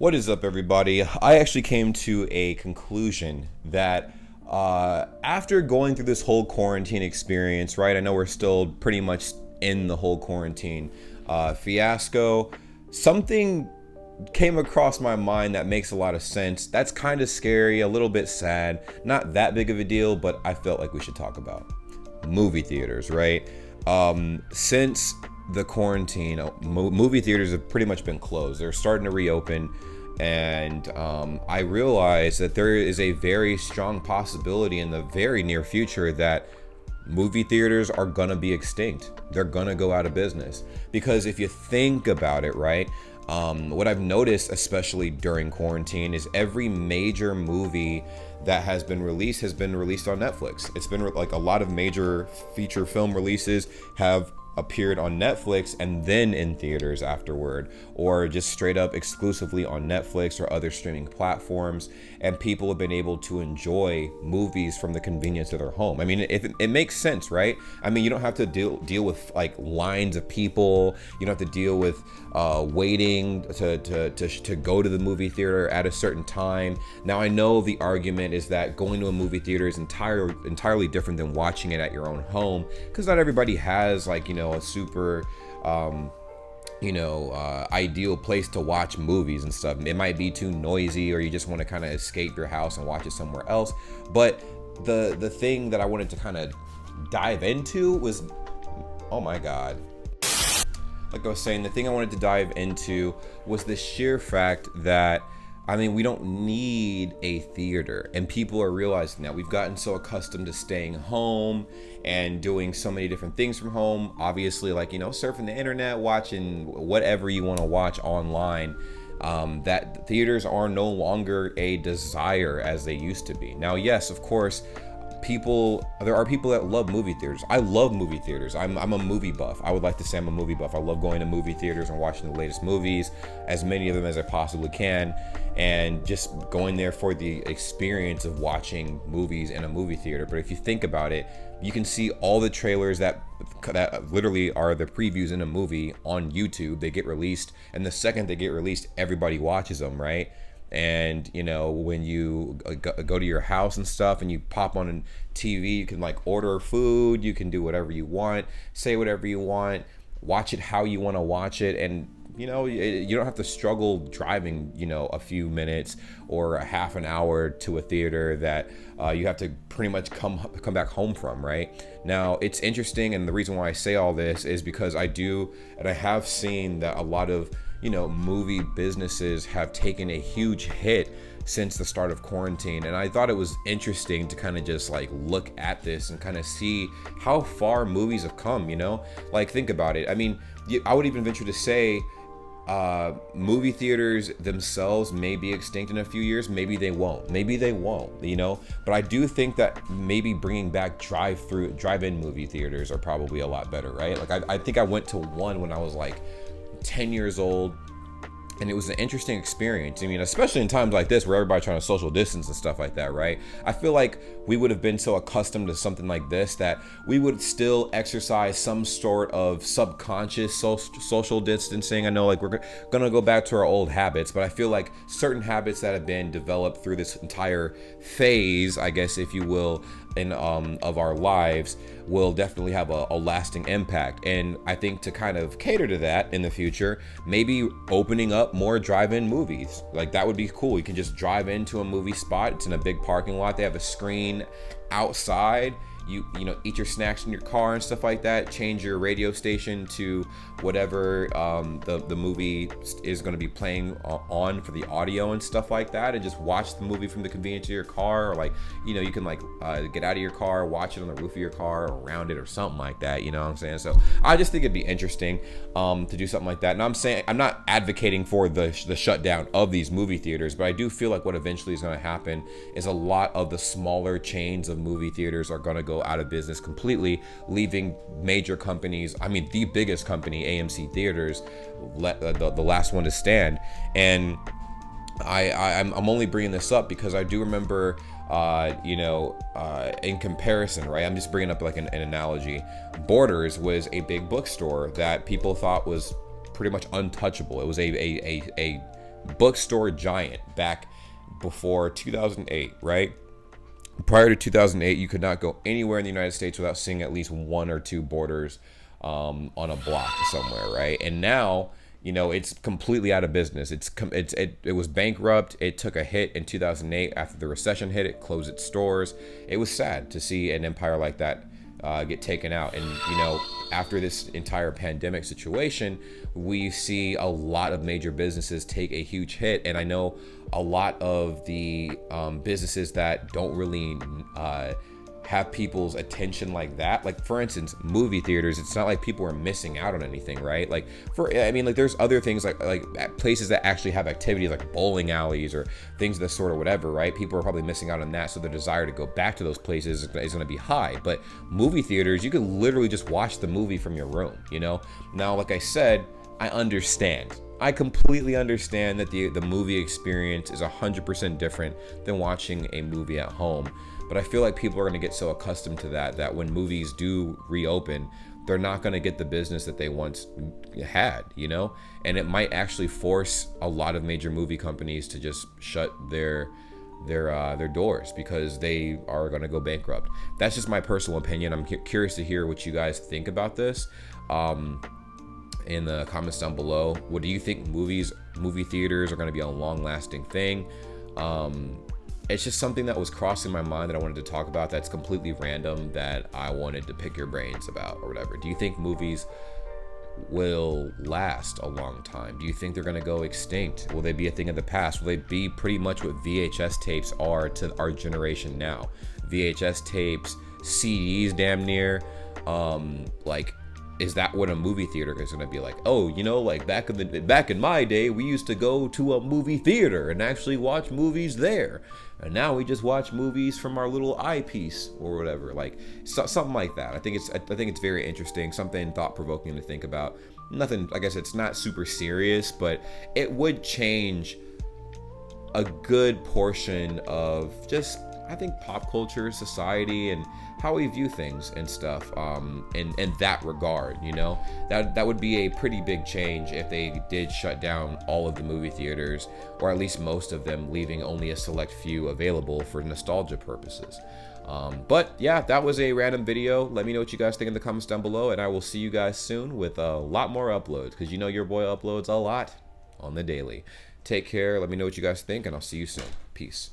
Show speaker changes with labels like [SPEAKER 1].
[SPEAKER 1] What is up, everybody? I actually came to a conclusion that after going through this whole quarantine experience, right? I know we're still pretty much in the whole quarantine fiasco. Something came across my mind that makes a lot of sense. That's kind of scary, a little bit sad. Not that big of a deal, but I felt like we should talk about movie theaters, right? Since the quarantine, movie theaters have pretty much been closed. They're starting to reopen, and I realized that there is a very strong possibility in the very near future that movie theaters are gonna be extinct. They're gonna go out of business. Because if you think about it, right, what I've noticed, especially during quarantine, is every major movie that has been released on Netflix. It's been like a lot of major feature film releases have appeared on Netflix and then in theaters afterward, or just straight up exclusively on Netflix or other streaming platforms, and people have been able to enjoy movies from the convenience of their home. I mean, it makes sense, right? I mean, you don't have to deal with like lines of people. You don't have to deal with waiting to go to the movie theater at a certain time. Now, I know the argument is that going to a movie theater is entirely different than watching it at your own home, because not everybody has, like, a super ideal place to watch movies and stuff. It might be too noisy, or you just want to kind of escape your house and watch it somewhere else. But the thing that I wanted to kind of dive into was, oh my god, like I was saying, the thing I wanted to dive into was the sheer fact that, I mean, we don't need a theater, and people are realizing that. We've gotten so accustomed to staying home and doing so many different things from home. Obviously, like, surfing the internet, watching whatever you want to watch online, that theaters are no longer a desire as they used to be. Now, yes, of course, there are people that love movie theaters. I love movie theaters. I'm a movie buff. I would like to say I'm a movie buff. I love going to movie theaters and watching the latest movies, as many of them as I possibly can, and just going there for the experience of watching movies in a movie theater. But if you think about it, you can see all the trailers that literally are the previews in a movie on YouTube. They get released, and the second they get released, everybody watches them, right? And when you go to your house and stuff and you pop on a TV, you can like order food, you can do whatever you want, say whatever you want, watch it how you want to watch it, and you don't have to struggle driving a few minutes or a half an hour to a theater that you have to pretty much come back home from, right? Now, it's interesting, and the reason why I say all this is because I have seen that a lot of movie businesses have taken a huge hit since the start of quarantine. And I thought it was interesting to kind of just like look at this and kind of see how far movies have come, like, think about it. I mean, I would even venture to say movie theaters themselves may be extinct in a few years. Maybe they won't, but I do think that maybe bringing back drive-in movie theaters are probably a lot better, right? Like, I think I went to one when I was like 10 years old, and it was an interesting experience. I mean, especially in times like this where everybody's trying to social distance and stuff like that, right? I feel like we would have been so accustomed to something like this that we would still exercise some sort of subconscious social distancing. I know, like, we're gonna go back to our old habits, but I feel like certain habits that have been developed through this entire phase, I guess, if you will, of our lives, will definitely have a lasting impact. And I think to kind of cater to that in the future, maybe opening up more drive-in movies, like, that would be cool. You can just drive into a movie spot. It's in a big parking lot. They have a screen outside. You eat your snacks in your car and stuff like that. Change your radio station to whatever the movie is going to be playing on for the audio and stuff like that, and just watch the movie from the convenience of your car. Or, like, you can like get out of your car, watch it on the roof of your car or around it or something like that. You know what I'm saying? So I just think it'd be interesting to do something like that. And I'm not advocating for the shutdown of these movie theaters, but I do feel like what eventually is going to happen is a lot of the smaller chains of movie theaters are going to go out of business completely, leaving major companies, I mean the biggest company, AMC Theaters, the last one to stand. And I'm only bringing this up because I do remember in comparison, right? I'm just bringing up like an analogy. Borders was a big bookstore that people thought was pretty much untouchable. It was a bookstore giant back before 2008, right? Prior to 2008, you could not go anywhere in the United States without seeing at least one or two Borders on a block somewhere, right? And now, you know, it's completely out of business. It was bankrupt. It took a hit in 2008 after the recession hit. It closed its stores. It was sad to see an empire like that get taken out. And, you know, after this entire pandemic situation, we see a lot of major businesses take a huge hit. And I know a lot of the businesses that don't really have people's attention like that, like for instance movie theaters, it's not like people are missing out on anything, right? Like like there's other things like places that actually have activities like bowling alleys or things of this sort or whatever, right? People are probably missing out on that, so the desire to go back to those places is going to be high. But movie theaters, you can literally just watch the movie from your room, you know. Now, like I said, I completely understand that the movie experience is 100% different than watching a movie at home. But I feel like people are going to get so accustomed to that when movies do reopen, they're not going to get the business that they once had, you know? And it might actually force a lot of major movie companies to just shut their doors because they are going to go bankrupt. That's just my personal opinion. I'm curious to hear what you guys think about this. In the comments down below, what do you think? Movie theaters are going to be a long-lasting thing? It's just something that was crossing my mind that I wanted to talk about, that's completely random, that I wanted to pick your brains about or whatever. Do you think movies will last a long time? Do you think they're going to go extinct? Will they be a thing of the past? Will they be pretty much what VHS tapes are to our generation now? VHS tapes, CDs damn near. Is that what a movie theater is going to be like? Oh, you know, like back in my day, we used to go to a movie theater and actually watch movies there, and now we just watch movies from our little eyepiece or whatever, like something like that. I think it's very interesting, something thought-provoking to think about. Nothing, like I said, it's not super serious, but it would change a good portion of just, I think, pop culture, society, and how we view things and stuff in that regard, you know. That would be a pretty big change if they did shut down all of the movie theaters, or at least most of them, leaving only a select few available for nostalgia purposes. But yeah, that was a random video. Let me know what you guys think in the comments down below, and I will see you guys soon with a lot more uploads, because you know your boy uploads a lot on the daily. Take care, let me know what you guys think, and I'll see you soon. Peace.